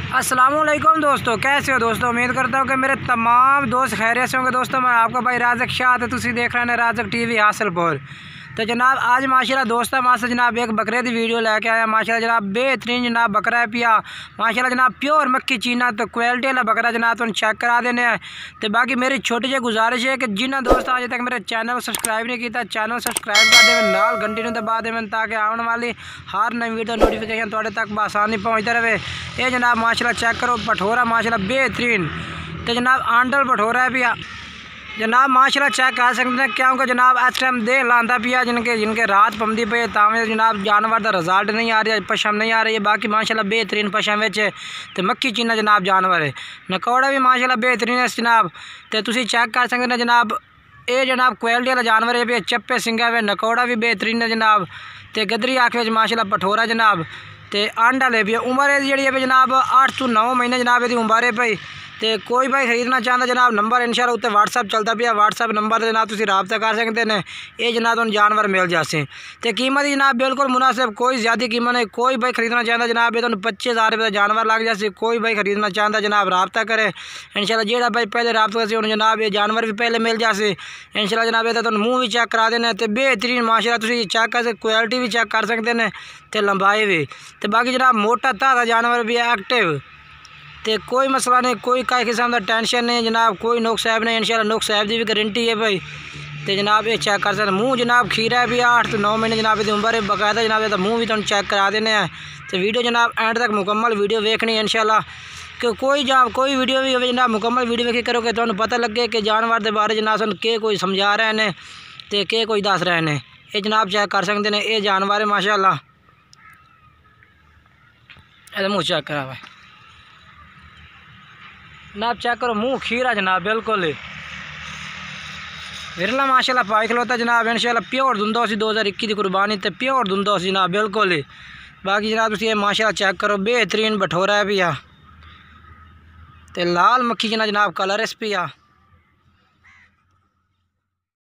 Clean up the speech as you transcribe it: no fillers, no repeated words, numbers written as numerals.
अस्सलामुअलैकुम दोस्तों, कैसे हो दोस्तों। उम्मीद करता हूँ कि मेरे तमाम दोस्त खैरियत से होंगे। दोस्तों मैं आपका भाई राज़क शाह तो तुसी देख रहे हैं राज़क टीवी हासिलपुर। तो जनाब आज माशाल्लाह दोस्तों मासे जनाब एक बकरे की वीडियो लेके आया। माशाल्लाह जनाब बेहतरीन जनाब बकरा है पिया। माशाल्लाह जनाब प्योर मक्की चीना तो क्वालिटी वाला बकरा जनाब तुम चेक करा देने हैं। तो बाकी मेरी छोटी जी गुजारिश है कि जिन्हें दोस्त अजे तक मेरे चैनल को सब्सक्राइब नहीं किया चैनल सब्सक्राइब कर देवें, नाल घंटी में दबा देवें ताकि आने वाली हर नई वीडियो नोटिफिकेशन थोड़े तक बसानी पहुँचते रहे। ये जनाब माशाल्लाह चेक करो भठोरा माशाल्लाह बेहतरीन। तो जनाब आंडल भठोरा है पिया जनाब माशाल्लाह चेक कर सकते हैं क्योंकि जनाब इस टाइम दे लांदा पिया जिनके रात पमदी पे तावे जनाब जानवर का रिजल्ट नहीं आ रहा है, पशम नहीं आ रही है। बाकी माशाल्लाह बेहतरीन पशम तो मक्की चीना जनाब जानवर है। नकौड़ा भी माशाल्लाह बेहतरीन है जनाब। तो तुसी चेक कर सकते हैं जनाब ये जनाब क्वालिटी वाला जानवर है भी चप्पे सिंगा वे। नकौड़ा भी बेहतरीन है जनाब। तो गदरी आँख माशाल्लाह भठोरा जनाब। तो आंडा ले भी उम्र जी है जनाब 8 to 9 महीने जनाब यदि उम्र है भाई। तो कोई भाई खरीदना चाहता जनाब नंबर इंशाल्लाह उत्ते व्हाट्सअप चलता पिया। व्हाट्सअप नंबर जनाब तुम रबता कर सकते हैं। ये जनाब तुम जानवर मिल जासे। तो कीमत जनाब बिल्कुल मुनासिब, कोई ज़्यादा कीमत नहीं। कोई भाई खरीदना चाहता जनाब ये तो 25,000 रुपये जानवर लग जाए। कोई भाई खरीदना चाहता जनाब रबता करे इंशाल्लाह। जो भाई पहले रबता कर जनाब ये जानवर भी पहले मिल जासे इंशाल्लाह। जनाब ये तो मुँह भी चेक करा देना। तो बेहतरीन माशाल्लाह तुम चेक कर सकते, क्वालिटी भी चेक कर सकते हैं तो लंबाई भी। तो बाकी जनाब मोटा ताज़ा जानवर भी है एक्टिव। तो कोई मसला नहीं, कोई कई किस्म का टेंशन नहीं जनाब, कोई नुक्स ऐब नहीं इंशाल्लाह। नुक्स ऐब की भी गारंटी है भाई। तो जनाब ये चेक कर सकते मुँह जनाब खीरा है भी 8 to 9 महीने जनाब ये उम्र है बाकायदा जनाब। ये तो मुँह भी तुम चेक करा देने हैं। तो वीडियो जनाब एंड तक मुकम्मल वीडियो देखनी है इंशाल्लाह। कि कोई वीडियो भी हो जनाब मुकम्मल वीडियो वेखी करो कि तुहानू पता लगे कि जानवर के बारे जनाब सूँ के कोई समझा रहे हैं तो के कोई दस रहे हैं। ये जनाब चेक कर सकते हैं ये जानवर है माशाल्लाह। ये मुँह चेक करा भाई जनाब, चेक करो मुँह खीरा जनाब बिल्कुल विरला माशाल्लाह पाई खलोता जनाब इंशाल्लाह। प्योर दुंदा उसी 2021 की कुर्बानी तो प्योर दुंदा उसी जनाब बिल्कुल ही। बाकी जनाब तुम माशाल्लाह चेक करो बेहतरीन भठोरा है पिया। तो लाल मक्खी जना जनाब कलर इस पिया।